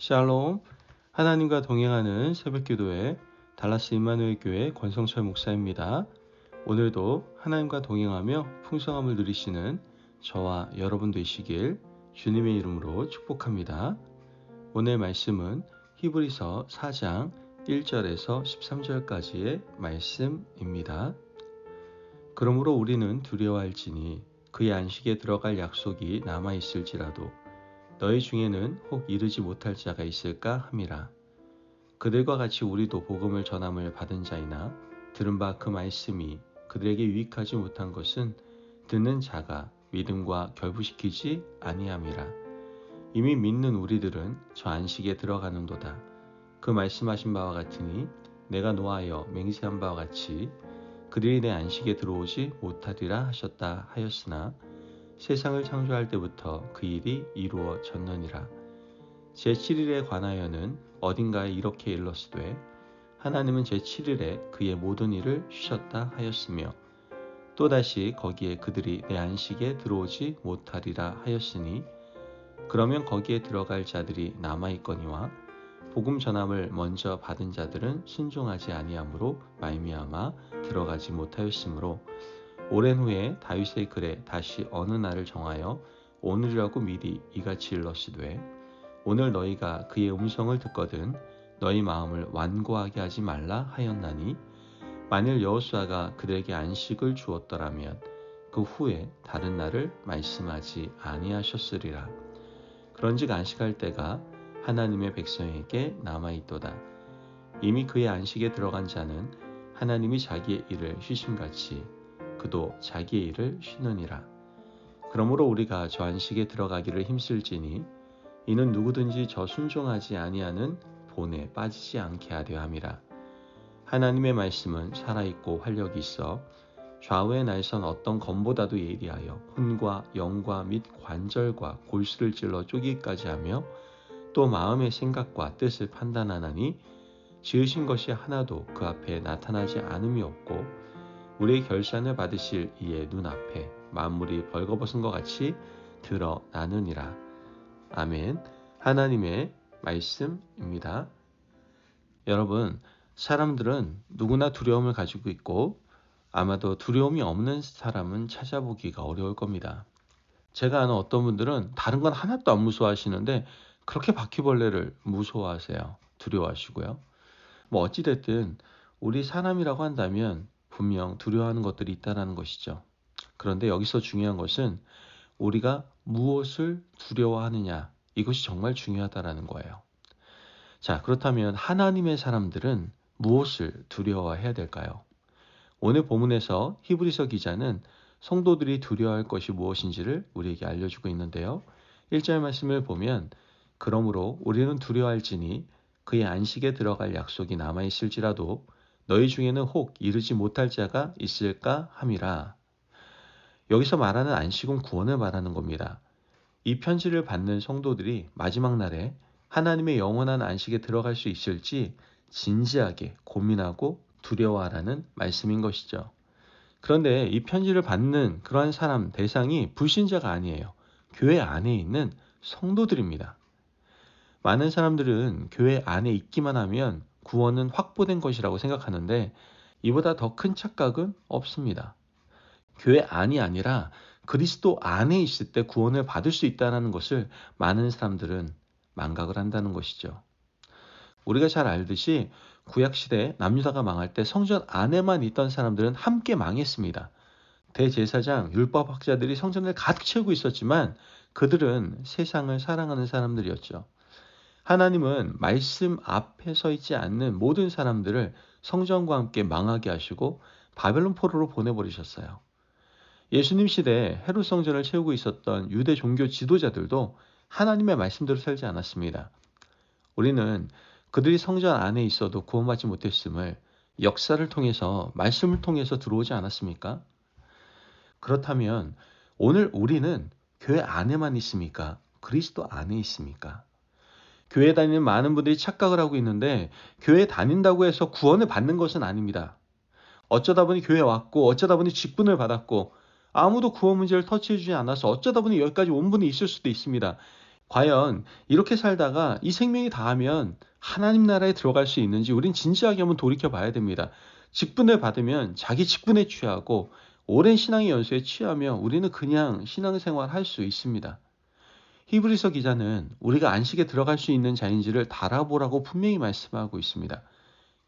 샬롬, 하나님과 동행하는 새벽기도회 달라스 임마누엘 교회 권성철 목사입니다. 오늘도 하나님과 동행하며 풍성함을 누리시는 저와 여러분 되시길 주님의 이름으로 축복합니다. 오늘 말씀은 히브리서 4장 1절에서 13절까지의 말씀입니다. 그러므로 우리는 두려워할지니 그의 안식에 들어갈 약속이 남아있을지라도 너희 중에는 혹 이르지 못할 자가 있을까 함이라. 그들과 같이 우리도 복음을 전함을 받은 자이나 들은 바 그 말씀이 그들에게 유익하지 못한 것은 듣는 자가 믿음과 결부시키지 아니함이라. 이미 믿는 우리들은 저 안식에 들어가는도다. 그 말씀하신 바와 같으니 내가 노하여 맹세한 바와 같이 그들이 내 안식에 들어오지 못하리라 하셨다 하였으나 세상을 창조할 때부터 그 일이 이루어졌느니라. 제7일에 관하여는 어딘가에 이렇게 일렀으되 하나님은 제7일에 그의 모든 일을 쉬셨다 하였으며 또다시 거기에 그들이 내 안식에 들어오지 못하리라 하였으니 그러면 거기에 들어갈 자들이 남아있거니와 복음 전함을 먼저 받은 자들은 순종하지 아니함으로 말미암아 들어가지 못하였으므로 오랜 후에 다윗의 글에 다시 어느 날을 정하여 오늘이라고 미리 이같이 일렀으되 오늘 너희가 그의 음성을 듣거든 너희 마음을 완고하게 하지 말라 하였나니 만일 여호수아가 그들에게 안식을 주었더라면 그 후에 다른 날을 말씀하지 아니하셨으리라. 그런즉 안식할 때가 하나님의 백성에게 남아있도다. 이미 그의 안식에 들어간 자는 하나님이 자기의 일을 쉬심같이 그도 자기의 일을 쉬느니라. 그러므로 우리가 저 안식에 들어가기를 힘쓸지니 이는 누구든지 저 순종하지 아니하는 본에 빠지지 않게 하려 함이라. 하나님의 말씀은 살아있고 활력이 있어 좌우에 날선 어떤 검보다도 예리하여 혼과 영과 및 관절과 골수를 찔러 쪼기까지 하며 또 마음의 생각과 뜻을 판단하나니 지으신 것이 하나도 그 앞에 나타나지 않음이 없고 우리의 결산을 받으실 이의 눈앞에 만물이 벌거벗은 것 같이 드러나느니라. 아멘. 하나님의 말씀입니다. 여러분, 사람들은 누구나 두려움을 가지고 있고 아마도 두려움이 없는 사람은 찾아보기가 어려울 겁니다. 제가 아는 어떤 분들은 다른 건 하나도 안 무서워하시는데 그렇게 바퀴벌레를 무서워하세요. 두려워하시고요. 어찌됐든 우리 사람이라고 한다면 분명 두려워하는 것들이 있다는 것이죠. 그런데 여기서 중요한 것은 우리가 무엇을 두려워하느냐, 이것이 정말 중요하다는 거예요. 자, 그렇다면 하나님의 사람들은 무엇을 두려워해야 될까요? 오늘 본문에서 히브리서 기자는 성도들이 두려워할 것이 무엇인지를 우리에게 알려주고 있는데요. 1절 말씀을 보면 그러므로 우리는 두려워할지니 그의 안식에 들어갈 약속이 남아있을지라도 너희 중에는 혹 이르지 못할 자가 있을까 함이라. 여기서 말하는 안식은 구원을 말하는 겁니다. 이 편지를 받는 성도들이 마지막 날에 하나님의 영원한 안식에 들어갈 수 있을지 진지하게 고민하고 두려워하라는 말씀인 것이죠. 그런데 이 편지를 받는 그러한 사람 대상이 불신자가 아니에요. 교회 안에 있는 성도들입니다. 많은 사람들은 교회 안에 있기만 하면 구원은 확보된 것이라고 생각하는데 이보다 더 큰 착각은 없습니다. 교회 안이 아니라 그리스도 안에 있을 때 구원을 받을 수 있다는 것을 많은 사람들은 망각을 한다는 것이죠. 우리가 잘 알듯이 구약시대 남유다가 망할 때 성전 안에만 있던 사람들은 함께 망했습니다. 대제사장, 율법학자들이 성전을 가득 채우고 있었지만 그들은 세상을 사랑하는 사람들이었죠. 하나님은 말씀 앞에 서 있지 않는 모든 사람들을 성전과 함께 망하게 하시고 바벨론 포로로 보내버리셨어요. 예수님 시대에 헤롯 성전을 채우고 있었던 유대 종교 지도자들도 하나님의 말씀대로 살지 않았습니다. 우리는 그들이 성전 안에 있어도 구원받지 못했음을 역사를 통해서 말씀을 통해서 들어오지 않았습니까? 그렇다면 오늘 우리는 교회 안에만 있습니까? 그리스도 안에 있습니까? 교회 다니는 많은 분들이 착각을 하고 있는데 교회 다닌다고 해서 구원을 받는 것은 아닙니다. 어쩌다 보니 교회 왔고 어쩌다 보니 직분을 받았고 아무도 구원 문제를 터치해주지 않아서 어쩌다 보니 여기까지 온 분이 있을 수도 있습니다. 과연 이렇게 살다가 이 생명이 다하면 하나님 나라에 들어갈 수 있는지 우린 진지하게 한번 돌이켜 봐야 됩니다. 직분을 받으면 자기 직분에 취하고 오랜 신앙의 연수에 취하며 우리는 그냥 신앙생활 할 수 있습니다. 히브리서 기자는 우리가 안식에 들어갈 수 있는 자인지를 달아보라고 분명히 말씀하고 있습니다.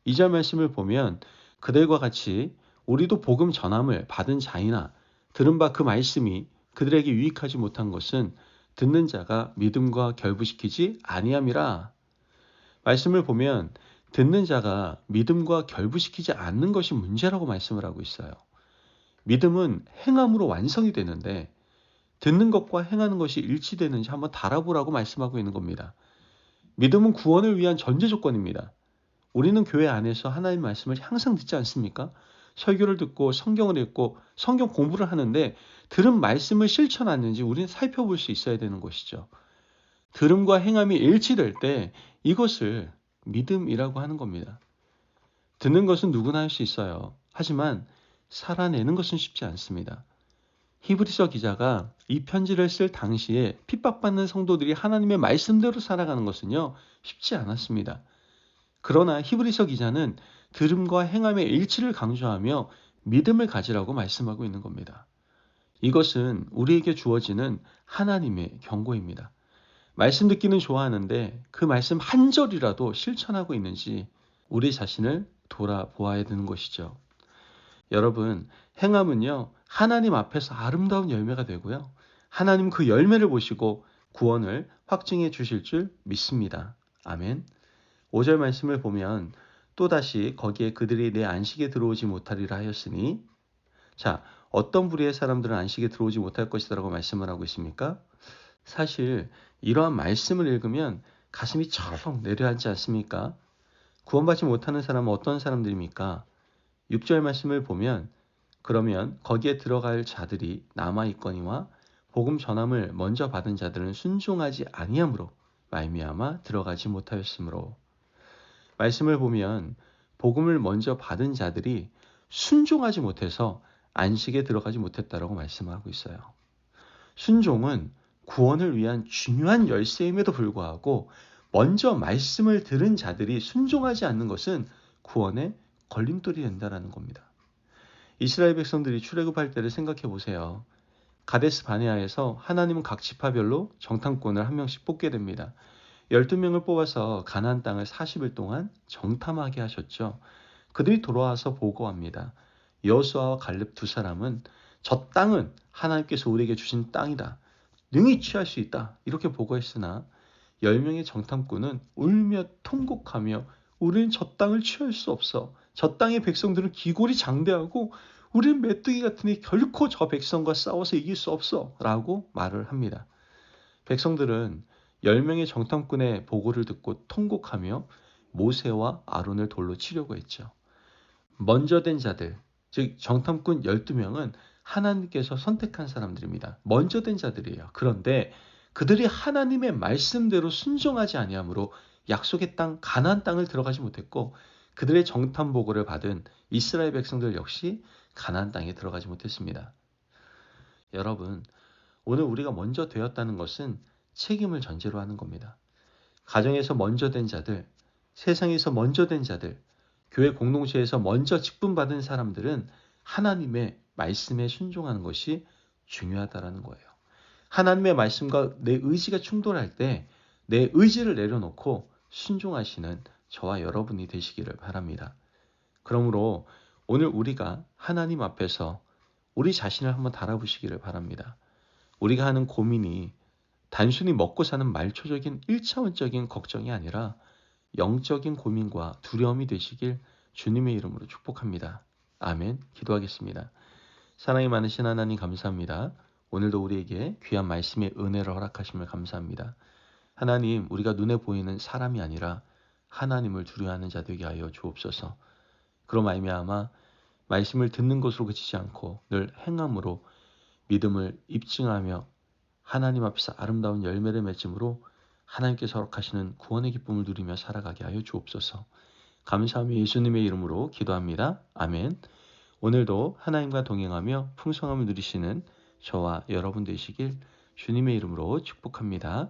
2절 말씀을 보면 그들과 같이 우리도 복음 전함을 받은 자이나 들은 바 그 말씀이 그들에게 유익하지 못한 것은 듣는 자가 믿음과 결부시키지 아니함이라. 말씀을 보면 듣는 자가 믿음과 결부시키지 않는 것이 문제라고 말씀을 하고 있어요. 믿음은 행함으로 완성이 되는데 듣는 것과 행하는 것이 일치되는지 한번 달아보라고 말씀하고 있는 겁니다. 믿음은 구원을 위한 전제 조건입니다. 우리는 교회 안에서 하나님 말씀을 항상 듣지 않습니까? 설교를 듣고 성경을 읽고 성경 공부를 하는데 들은 말씀을 실천하는지 우리는 살펴볼 수 있어야 되는 것이죠. 들음과 행함이 일치될 때 이것을 믿음이라고 하는 겁니다. 듣는 것은 누구나 할 수 있어요. 하지만 살아내는 것은 쉽지 않습니다. 히브리서 기자가 이 편지를 쓸 당시에 핍박받는 성도들이 하나님의 말씀대로 살아가는 것은요, 쉽지 않았습니다. 그러나 히브리서 기자는 들음과 행함의 일치를 강조하며 믿음을 가지라고 말씀하고 있는 겁니다. 이것은 우리에게 주어지는 하나님의 경고입니다. 말씀 듣기는 좋아하는데 그 말씀 한 절이라도 실천하고 있는지 우리 자신을 돌아보아야 되는 것이죠. 여러분, 행함은요, 하나님 앞에서 아름다운 열매가 되고요. 하나님 그 열매를 보시고 구원을 확증해 주실 줄 믿습니다. 아멘. 5절 말씀을 보면 또다시 거기에 그들이 내 안식에 들어오지 못하리라 하였으니, 자, 어떤 부류의 사람들은 안식에 들어오지 못할 것이라고 말씀을 하고 있습니까? 사실 이러한 말씀을 읽으면 가슴이 철렁 내려앉지 않습니까? 구원받지 못하는 사람은 어떤 사람들입니까? 6절 말씀을 보면 그러면 거기에 들어갈 자들이 남아있거니와 복음 전함을 먼저 받은 자들은 순종하지 아니함으로 말미암아 들어가지 못하였으므로. 말씀을 보면 복음을 먼저 받은 자들이 순종하지 못해서 안식에 들어가지 못했다라고 말씀하고 있어요. 순종은 구원을 위한 중요한 열쇠임에도 불구하고 먼저 말씀을 들은 자들이 순종하지 않는 것은 구원의 걸림돌이 된다는 겁니다. 이스라엘 백성들이 출애굽할 때를 생각해 보세요. 가데스 바네아에서 하나님은 각 지파별로 정탐꾼을 한 명씩 뽑게 됩니다. 12명을 뽑아서 가나안 땅을 40일 동안 정탐하게 하셨죠. 그들이 돌아와서 보고합니다. 여호수아와 갈렙 두 사람은 저 땅은 하나님께서 우리에게 주신 땅이다. 능히 취할 수 있다. 이렇게 보고했으나 10명의 정탐꾼은 울며 통곡하며 우리는 저 땅을 취할 수 없어. 저 땅의 백성들은 기골이 장대하고 우리는 메뚜기 같으니 결코 저 백성과 싸워서 이길 수 없어. 라고 말을 합니다. 백성들은 10명의 정탐꾼의 보고를 듣고 통곡하며 모세와 아론을 돌로 치려고 했죠. 먼저 된 자들, 즉 정탐꾼 12명은 하나님께서 선택한 사람들입니다. 먼저 된 자들이에요. 그런데 그들이 하나님의 말씀대로 순종하지 아니하므로 약속의 땅 가나안 땅을 들어가지 못했고 그들의 정탐 보고를 받은 이스라엘 백성들 역시 가나안 땅에 들어가지 못했습니다. 여러분, 오늘 우리가 먼저 되었다는 것은 책임을 전제로 하는 겁니다. 가정에서 먼저 된 자들, 세상에서 먼저 된 자들, 교회 공동체에서 먼저 직분받은 사람들은 하나님의 말씀에 순종하는 것이 중요하다는 거예요. 하나님의 말씀과 내 의지가 충돌할 때 내 의지를 내려놓고 순종하시는 저와 여러분이 되시기를 바랍니다. 그러므로 오늘 우리가 하나님 앞에서 우리 자신을 한번 달아보시기를 바랍니다. 우리가 하는 고민이 단순히 먹고 사는 말초적인 1차원적인 걱정이 아니라 영적인 고민과 두려움이 되시길 주님의 이름으로 축복합니다. 아멘. 기도하겠습니다. 사랑이 많으신 하나님 감사합니다. 오늘도 우리에게 귀한 말씀의 은혜를 허락하심을 감사합니다. 하나님, 우리가 눈에 보이는 사람이 아니라 하나님을 두려워하는 자 되게 하여 주옵소서. 그로 말미암아 말씀을 듣는 것으로 그치지 않고 늘 행함으로 믿음을 입증하며 하나님 앞에서 아름다운 열매를 맺음으로 하나님께서 허락하시는 구원의 기쁨을 누리며 살아가게 하여 주옵소서. 감사하며 예수님의 이름으로 기도합니다. 아멘. 오늘도 하나님과 동행하며 풍성함을 누리시는 저와 여러분 되시길 주님의 이름으로 축복합니다.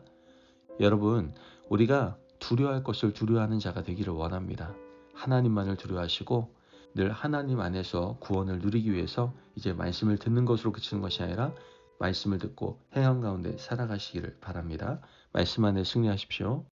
여러분, 우리가 두려워할 것을 두려워하는 자가 되기를 원합니다. 하나님만을 두려워하시고 늘 하나님 안에서 구원을 누리기 위해서 이제 말씀을 듣는 것으로 그치는 것이 아니라 말씀을 듣고 행함 가운데 살아가시기를 바랍니다. 말씀 안에 승리하십시오.